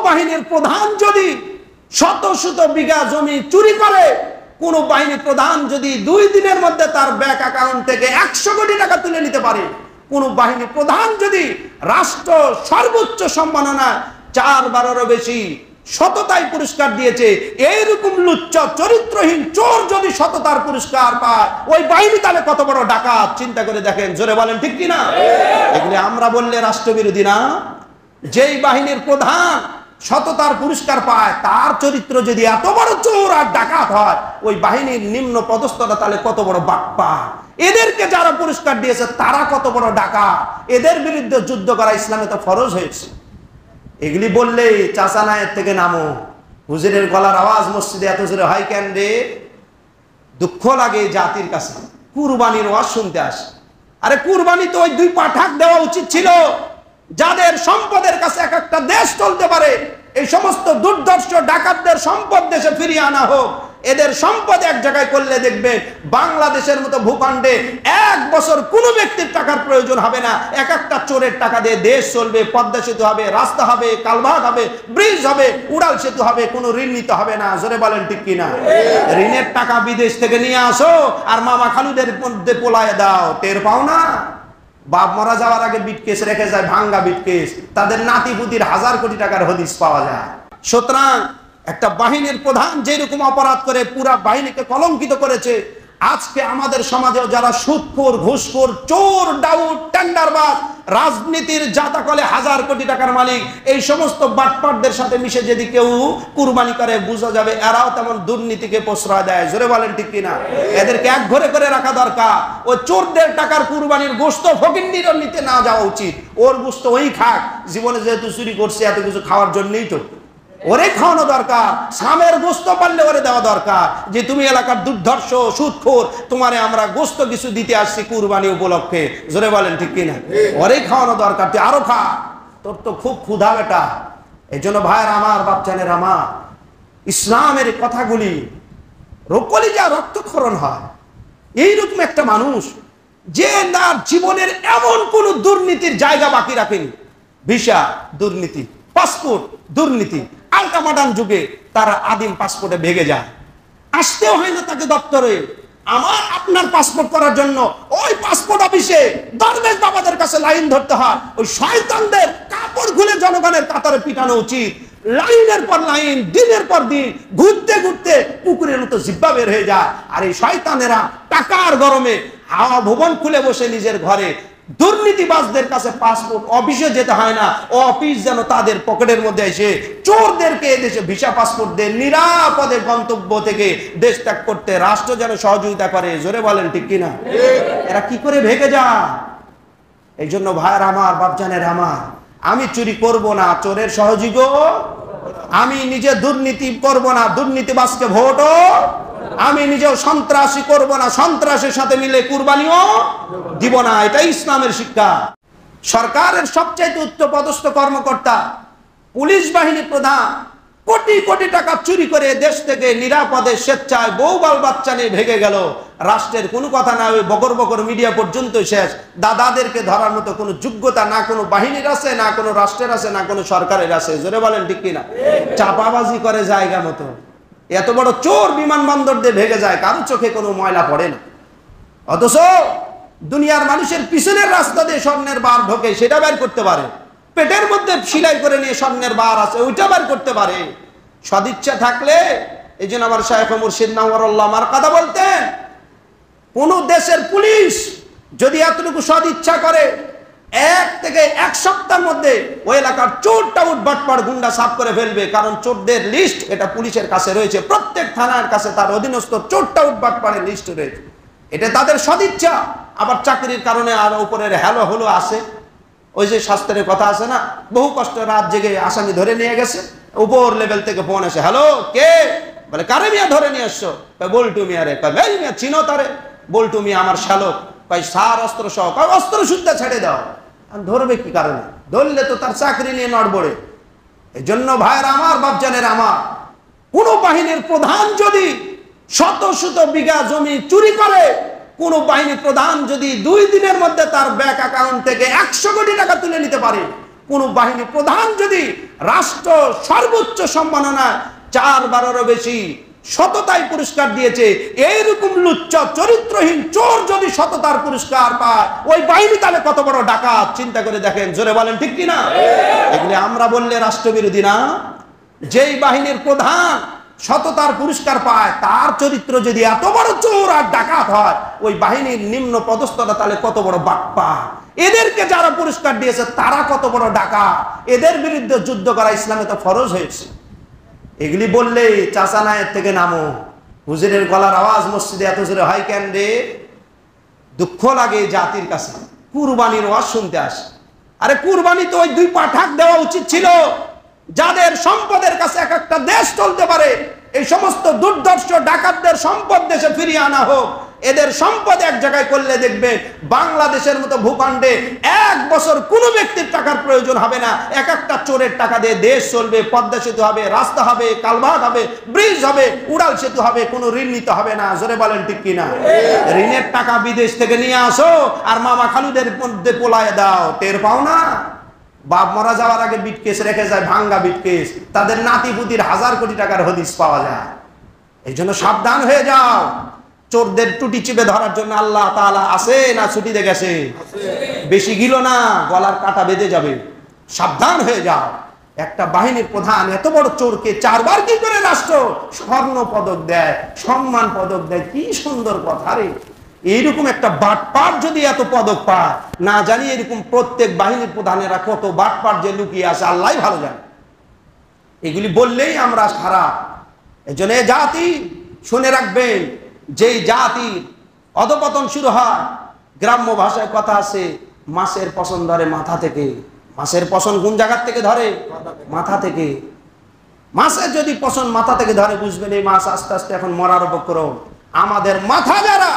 বাহিনীর প্রধান যদি শত শত বিঘা জমি চুরি করে, কোন বাহিনী প্রধান যদি 2 দিনের মধ্যে তার ব্যাংক অ্যাকাউন্ট থেকে 100 কোটি টাকা তুলে নিতে পারে, কোন বাহিনী প্রধান যদি রাষ্ট্র সর্বোচ্চ সম্মাননা 4 বারেরও বেশি সততায় পুরস্কার দিয়েছে, এইরকম লুচ্চ চরিত্রহীন চোর যদি সততার পুরস্কার পায়, ওই বাহিনী তাহলে কত বড় ডাকাত চিন্তা করে দেখেন। জোরে বলেন ঠিক কিনা? এগুলি আমরা বললে রাষ্ট্রবিরোধী না? যেই বাহিনীর প্রধান সততার পুরস্কার পায়, তার চরিত্র যদি এত বড় চোর আর ডাকাত হয়, ওই বাহিনীর নিম্ন পদস্থরা তাহলে কত বড় বাপ্পা। এদেরকে যারা পুরস্কার দিয়েছে তারা কত বড় ডাকাত। এদের বিরুদ্ধে যুদ্ধ করা ইসলামে তো ফরজ হয়েছে। এগুলি বললে চাচা নায়ের থেকে নামো, হুজুরের গলার আওয়াজ মসজিদে এত জোরে হয় কেন রে? দুঃখ লাগে জাতির কাছে। কুরবানির ওয়াজ শুনতে আসে। আরে কুরবানি তো ওই 2 পাঠাক দেওয়া উচিত ছিল, যাদের সম্পদের কাছে এক একটা দেশ চলতে পারে। এই সমস্ত দুর্ধর্ষ ডাকাতদের সম্পদ দেশে ফিরিয়ে আনা হোক। এদের সম্পদ এক জায়গায় করলে দেখবেন বাংলাদেশের মতো ভূখণ্ডে 1 বছর কোনো ব্যক্তির টাকার প্রয়োজন হবে না। এক একটা চোরের টাকা দিয়ে দেশ চলবে, পদ্মা সেতু হবে, রাস্তা হবে, কালভার্ট হবে, ব্রিজ হবে, উড়াল সেতু হবে, কোনো ঋণ নিতে হবে না। জোরে বলেন ঠিক কিনা? ঋণের টাকা বিদেশ থেকে নিয়ে আসো আর মামা খালুদের মধ্যে পোলায় দাও, টের পাও না? বাপ মারা যাওয়ার আগে বিটকেস রেখে যায়, ভাঙ্গা বিটকেস, তাদের নাতি পুতির 1000 কোটি টাকার হদিস পাওয়া যায়। সুতরাং একটা বাহিনীর প্রধান যেরকম অপরাধ করে পুরা বাহিনীকে কলঙ্কিত করেছে, আজকে আমাদের সমাজেও যারা সুদখোর, ঘুষখোর, চোর, ডাউট, টেন্ডারবাজ, রাজনীতির জাতাকলে 1000 কোটি টাকার মালিক, এই সমস্ত বাটপাটদের সাথে মিশে যদি কেউ কুরবানি করে, বোঝা যাবে এরাও তেমন দুর্নীতিকে প্রশ্রয় দেয়। জোরে বলেন ঠিক কিনা? এদেরকে এক ঘরে করে রাখা দরকার। ও চোরদের টাকার কুরবানির গোশত ফকিন্নিরও নিতে না যাওয়া উচিত। ওর গোশত ওই খাক, জীবনে যেহেতু চুরি করছে এত কিছু খাওয়ার জন্যই তো ওরে খাওয়ানো দরকার। সামের গোশত পারলে ওরে দেওয়া দরকার, যে তুমি এলাকার দুর্ধর্ষ সুদখোর, তোমারে আমরা গোশত কিছু দিতে আসছি কুরবানি উপলক্ষে। জোরে বলেন ঠিক কিনা? ওরে খাওয়ানো দরকার। তুই আরো খা, তোর তো খুব ক্ষুধা বেটা। এই জন্য ভাইয়ের আমার, বাপচানের আমার, ইসলামের কথাগুলি কলিজা রক্তক্ষরণ হয়। এইরকম একটা মানুষ যে তার জীবনের এমন কোন দুর্নীতির জায়গা বাকি রাখেনি। ভিসা দুর্নীতি, পাসপোর্ট দুর্নীতি, আলকামাডান যুগে তারা আদিম পাসপোর্টে ভেগে যায়, আসতেও হয় না তাকে দপ্তরে। আমার আপনার পাসপোর্ট করার জন্য ওই পাসপোর্ট অফিসে দরবেশ বাবাদের কাছে লাইন ধরতে হয়। ওই শয়তানদের কাপড় খুলে জনগণের কাতারে পিটানো উচিত। লাইনের পর লাইন, দিনের পর দিন ঘুরতে ঘুরতে পুকুরের মতো জিব্বা বের হয়ে যায়। আর এই শয়তানেরা টাকার গরমে হাওয়া ভুবন খুলে বসে নিজের ঘরে। দুর্নীতিবাজদের কাছে পাসপোর্ট অফিসে যেতে হয় না, অফিস যেন তাদের পকেটের মধ্যে এসে চোরদেরকে এদেশে ভিসা পাসপোর্ট দিয়ে নিরাপদে গন্তব্য থেকে দেশ ত্যাগ করতে রাষ্ট্র যেন সহযোগিতা করে। জোরে বলেন ঠিক কিনা? এরা কি করে ভেগে যায়? এই জন্য ভাইয়ের আমার, বাপজানের আমার, আমি চুরি করব না, চোরের সহযোগী। আমি নিজে দুর্নীতি করব না, দুর্নীতিবাজকে ভোটও। আমি নিজেও সন্ত্রাসী করব না, সন্ত্রাসের সাথে মিলে কুরবানিও দিব না। এটাই ইসলামের শিক্ষা। সরকারের সবচেয়ে উচ্চপদস্থ কর্মকর্তা, পুলিশ বাহিনী প্রধান কোটি কোটি টাকা চুরি করে দেশ থেকে নিরাপদে স্বেচ্ছায় বউ বাল বাচ্চা নিয়ে ভেগে গেল। রাষ্ট্রের কোনো কথা না, ওই বকর বকর মিডিয়া পর্যন্ত শেষ। দাদাদেরকে ধরার মতো কোনো যোগ্যতা না কোনো বাহিনীর আছে, না কোনো রাষ্ট্রের আছে, না কোনো সরকারের আছে। জোরে বলেন ঠিক কিনা? চাপাবাজি করে জায়গা মতো। এত বড় চোর বিমানবন্দর দিয়ে ভেগে যায়, কারো চোখে কোনো ময়লা পড়ে না। অথচ দুনিয়ার মানুষের পিছনের রাস্তা দিয়ে স্বর্ণের বার ঢোকে, সেটা বের করতে পারে। পেটের মধ্যে সিলাই করে নিয়ে স্বর্ণের বার আছে, ওইটা বের করতে পারে। সদিচ্ছা থাকলে, এই জন্য আমার শায়েখ মুর্শিদ নাওয়ারুল্লাহ আমার কথা বলতেন, কোন দেশের পুলিশ যদি এতটুকু সদিচ্ছা করে, 1 থেকে 1 সপ্তাহের মধ্যে ওই এলাকার চোরটা উঠবাটপাড় গুন্ডা সাফ করে ফেলবে। কারণ চোরদের লিস্ট এটা পুলিশের কাছে রয়েছে, প্রত্যেক থানার কাছে তার অধীনস্থ চোরটা উঠবাটপাড়ের লিস্ট রয়েছে। এটা তাদের সদিচ্ছা। আবার চাকরির কারণে আর উপরের হ্যালো হলো আসে। ওই যে শাস্ত্রের কথা আছে না, বহু কষ্ট রাত জেগে আসামি ধরে নিয়ে গেছে, উপর লেভেল থেকে ফোন আসে, হ্যালো কে? বলে কারে মিয়া ধরে নিয়ে আসছো? বল্টু মিয়া রে। ভাই মিয়া চিনো তারে? বল্টু মিয়া আমার শ্যালক। ভাই সার অস্ত্র সহ। অস্ত্র শুদ্ধা ছেড়ে দাও। ধরবে কি কারণে? ধরলে তো তার চাকরি নিয়ে নড়বড়ে। এই জন্য ভাইয়ের আমার, বাপজানের আমার, কোন বাহিনীর প্রধান যদি শত শত বিঘা জমি চুরি করে, কোন বাহিনী প্রধান যদি 2 দিনের মধ্যে তার ব্যাংক অ্যাকাউন্ট থেকে 100 কোটি টাকা তুলে নিতে পারে, কোন বাহিনী প্রধান যদি রাষ্ট্র সর্বোচ্চ সম্মাননা 4-12 বেশি সততায় পুরস্কার দিয়েছে, এইরকম লুচ্চ চরিত্রহীন চোর যদি সততার পুরস্কার পায়, ওই বাহিনী তাহলে কত বড় ডাকাত চিন্তা করে দেখেন। জোরে বলেন ঠিক কিনা? এগুলি আমরা বললে রাষ্ট্রবিরোধী না? যেই বাহিনীর প্রধান সততার পুরস্কার পায়, তার চরিত্র যদি এত বড় চোর আর ডাকাত হয়, ওই বাহিনীর নিম্ন পদস্থরা তাহলে কত বড় বাপ্পা। এদেরকে যারা পুরস্কার দিয়েছে তারা কত বড় ডাকাত। এদের বিরুদ্ধে যুদ্ধ করা ইসলামে তো ফরজ হয়েছে। এগুলি বললেই চাচা নায়ের থেকে নামো, হুজুরের গলার আওয়াজ মসজিদে এত জোরে হয় কেন রে? দুঃখ লাগে জাতির কাছে, কুরবানির ওয়াজ শুনতে আসে। আরে কুরবানি তো ওই 2 পাঠাক দেওয়া উচিত ছিল, যাদের সম্পদের কাছে এক একটা দেশ চলতে পারে। এই সমস্ত দুর্ধর্ষ ডাকাতদের সম্পদ দেশে ফিরিয়ে আনা হোক। এদের সম্পদ এক জায়গায় করলে দেখবে বাংলাদেশের মতো ভূখণ্ডে 1 বছর কোনো ব্যক্তির টাকার প্রয়োজন হবে না। এক একটা চোরের টাকা দিয়ে দেশ চলবে, পদ্মা সেতু হবে, রাস্তা হবে, কালভার্ট হবে, ব্রিজ হবে, উড়াল সেতু হবে, কোনো ঋণ নিতে হবে না। জোরে বলেন ঠিক কিনা? ঋণের টাকা বিদেশ থেকে নিয়ে আসো আর মামা খালুদের মধ্যে পোলায় দাও, টের পাও না? বাপ মারা যাওয়ার আগে বিটকেস রেখে যায়, ভাঙ্গা বিটকেস, তাদের নাতি পুতির 1000 কোটি টাকার হদিস পাওয়া যায়। এই জন্য সাবধান হয়ে যাও। চোরদের টুটি চিপে ধরার জন্য আল্লাহ তাআলা আছে না ছুটিতে গেছে? বেশি গিলো না, গলার কাটা বেঁধে যাবে। সাবধান হয়ে যাও। একটা বাহিনীর প্রধান এত বড় চোরকে 4 বার কি করে রাষ্ট্র স্বর্ণ পদক দেয়, সম্মান পদক দেয়? কি সুন্দর কথা রে! এইরকম একটা বাটপার যদি এত পদক পায়, না জানি এরকম প্রত্যেক বাহিনীর প্রধানেরা কত বাটপার যে লুকিয়ে আছে আল্লাহই ভালো জানে। এগুলি বললেই আমরা খারাপ। এই জন্য জাতি শুনে রাখবেন, যেই জাতির অধপতন শুরু হয়, গ্রাম্য ভাষায় কথা আছে, মাছের পছন ধরে মাথা থেকে। মাছের পছন কোন জায়গার থেকে ধরে? মাথা থেকে। মাছের যদি পছন মাথা থেকে ধরে, বুঝবেন এই মাছ আস্তে আস্তে এখন মরার উপক্রম। আমাদের মাথা যারা,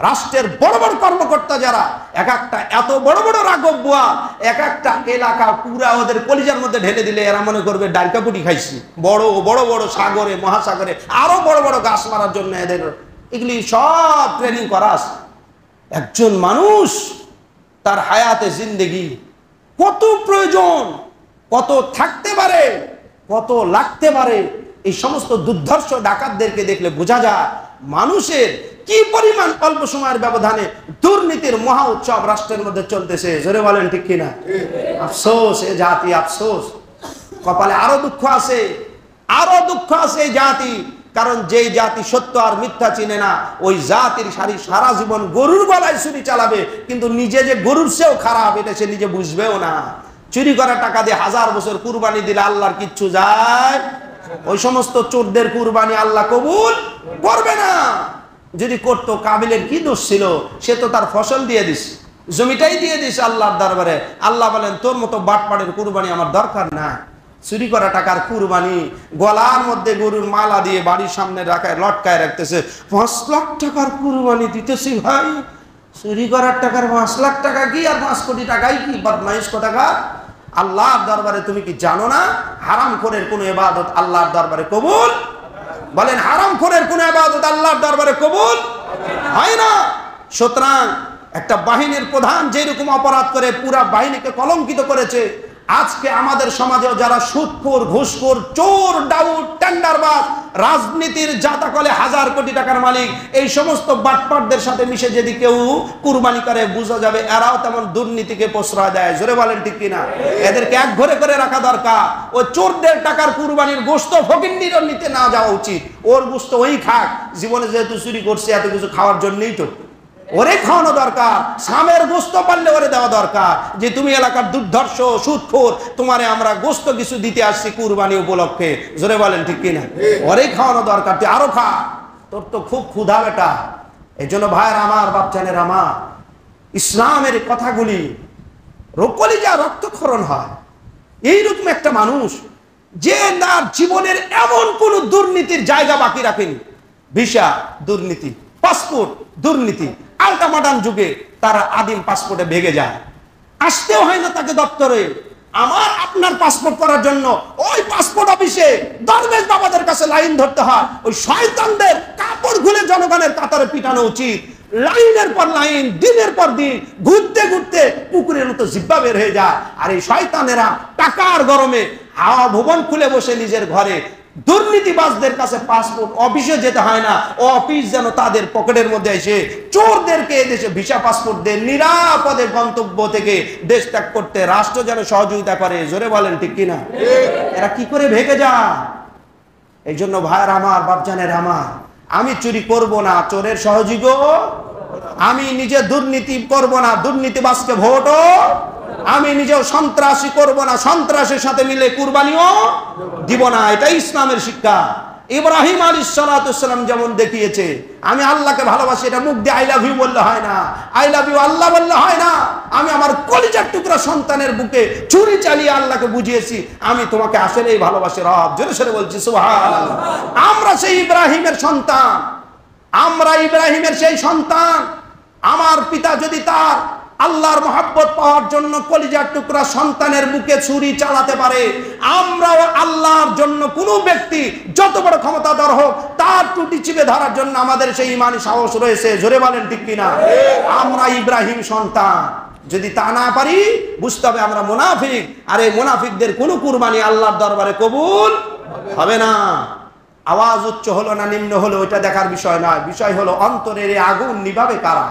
রাষ্ট্রের বড় বড় কর্মকর্তা যারা, এক একটা এত বড় বড় রাঘব বুয়া, এক একটা এলাকা পুরা ওদের কলিজার মধ্যে ঢেলে দিলে এরা মনে করবে ডালকাপুটি খাইছি। বড় বড় বড় সাগরে, মহাসাগরে আরো বড় বড় গাছ মারার জন্য এদের এগুলি সব ট্রেনিং করা আছে। একজন মানুষ তার হায়াতে জিন্দেগি কত প্রয়োজন, কত থাকতে পারে, কত লাগতে পারে, এই সমস্ত দুর্ধর্ষ ডাকাতদেরকে দেখলে বোঝা যায় মানুষের কি পরিমাণ অল্প সময়ের ব্যবধানে দুর্নীতির মহা উৎসব রাষ্ট্রের মধ্যে চলতেছে। জোরে বলেন ঠিক কিনা? আফসোস এ জাতি, আফসোস। কপালে আরো দুঃখ আছে, আরো দুঃখ আছে এই জাতি। কারণ যেই জাতি সত্য আর মিথ্যা চিনে না, ওই জাতির সারা জীবন গরুর গলায় ছুরি চালাবে, কিন্তু নিজে যে গরুর চেয়েও খারাপ এটা সে নিজে বুঝবেও না। চুরি করা টাকা দিয়ে 1000 বছর কুরবানি দিলে আল্লাহর কিচ্ছু যায়? ওই সমস্ত চোরদের কুরবানি আল্লাহ কবুল করবে না। যদি করতো, কাবিলের কি দোষ ছিল? সে তো তার ফসল দিয়ে দিস, জমিটাই দিয়ে দিস আল্লাহর দরবারে। আল্লাহ বলেন তোর মতো বাটপাড়ের কুরবানি আমার দরকার না। চুরি করা টাকার কুরবানি, গলার মধ্যে গরুর মালা দিয়ে বাড়ির সামনে রাখায় লটকায় রাখতেছে, 5 লাখ টাকার কুরবানি দিতেছি ভাই। চুরি করার টাকার 5 লাখ টাকা কি আর 5 কোটি টাকাই কি? বদমাইশ কোথাকার। আল্লাহর দরবারে তুমি কি জানো না হারামখোরের কোনো ইবাদত আল্লাহর দরবারে কবুল? বলেন হারামখোরের কোনো ইবাদত আল্লাহর দরবারে কবুল হয় না। সুতরাং একটা বাহিনীর প্রধান যেরকম অপরাধ করে পুরা বাহিনীকে কলঙ্কিত করেছে, আজকে আমাদের সমাজেও যারা সুদখোর, ঘুষখোর, চোর, ডাউট, টেন্ডারবাজ, রাজনীতির জাতাকলে 1000 কোটি টাকার মালিক, এই সমস্ত বাটপাটদের সাথে মিশে যদি কেউ কুরবানি করে, বোঝা যাবে এরাও তেমন দুর্নীতিকে প্রশ্রয় দেয়। জোরে বলেন ঠিক কিনা? এদেরকে এক ঘরে করে রাখা দরকার। ওই চোরদের টাকার কুরবানির গোশত ফকিন্নিরও নিতে না যাওয়া উচিত। ওর গোশত ওই খাক, জীবনে যেহেতু চুরি করছে এত কিছু খাওয়ার জন্যই তো ওরে খাওয়ানো দরকার। সামের গোস্ত পারলে ওরে দেওয়া দরকার, যে তুমি এলাকার দুর্ধর্ষ সুদখোর, তোমারে আমরা গোস্ত কিছু দিতে আসছি কুরবানি উপলক্ষে। জোরে বলেন ঠিক কিনা? ওরে খাওয়ানো দরকার, তুই আরো খা, তোর তো খুব ক্ষুধা বেটা। এই জন্য ভাইয়ের আমার, বাপচানের আমার, ইসলামের কথাগুলি কলিজা রক্তক্ষরণ হয়। এইরকম একটা মানুষ যে তার জীবনের এমন কোন দুর্নীতির জায়গা বাকি রাখেনি। ভিসা দুর্নীতি, পাসপোর্ট দুর্নীতি, আলটামাডান যুগে তারা আদিম পাসপোর্টে ভেগে যায়, আসতেও হয় না তাকে দপ্তরে। আমার আপনার পাসপোর্ট করার জন্য ওই পাসপোর্ট অফিসে দরবেশ বাবাদের কাছে লাইন ধরতে হয়। ওই শয়তানদের কাপড় খুলে জনগণের কাতারে পিটানো উচিত। লাইনের পর লাইন, দিনের পর দিন ঘুরতে ঘুরতে পুকুরের মতো জিব্বা বের হয়ে যায়। আর এই শয়তানেরা টাকার গরমে হাওয়া ভুবন খুলে বসে নিজের ঘরে, দুর্নীতিবাজদের কাছে পাসপোর্ট অফিসে যেতে হয় না, অফিস যেন তাদের পকেটের মধ্যে এসে চোরদেরকে এদেশে ভিসা পাসপোর্ট দেন, নিরাপদে গন্তব্য থেকে দেশ ত্যাগ করতে রাষ্ট্র যেন সহযোগিতা করে। জোরে বলেন ঠিক কিনা? এরা কি করে ভেগে যায়? এই জন্য ভাইয়ের আমার, বাপজানের আমার, আমি চুরি করব না, চোরের সহযোগী, আমি নিজে দুর্নীতি করব না, দুর্নীতিবাজকে ভোটও, আমি নিজেও সন্ত্রাসী করব না, সন্ত্রাসের সাথে মিলে কুরবানিও দিব না। এটাই ইসলামের শিক্ষা। ইব্রাহিম আলাইহিস সালাম যেমন দেখিয়েছে, আমি আল্লাহকে ভালোবাসি, এটা মুখ দিয়ে আই লাভ ইউ বললে হয় না, আই লাভ ইউ আল্লাহ বললে হয় না। আমি আমার কলিজার টুকরা সন্তানের বুকে ছুরি চালিয়ে আল্লাহকে বুঝিয়েছি আমি তোমাকে আসলেই ভালোবাসি রব। জোরে সরে বলছি সুবহানাল্লাহ। আমরা সেই ইব্রাহিমের সন্তান, আমরা ইব্রাহিমের সেই সন্তান। আমার পিতা যদি তার আল্লাহর মহব্বত পাওয়ার জন্য কলিজার টুকরা সন্তানের বুকে ছুরি চালাতে পারে, আমরাও আল্লাহর জন্য কোনো ব্যক্তি যত বড় ক্ষমতাধর হোক তার টুটি চিপে ধরার জন্য আমাদের সেই ইমানি সাহস রয়েছে। জোরে বলেন ঠিক কিনা? আমরা ইব্রাহিম সন্তান। যদি তা না পারি বুঝতে হবে আমরা মুনাফিক, আর এই মুনাফিকদের কোনো কুরবানি আল্লাহর দরবারে কবুল হবে না। আওয়াজ উচ্চ হলো না নিম্ন হলো ওইটা দেখার বিষয় নয়, বিষয় হলো অন্তরের আগুন নিভাবে কারা।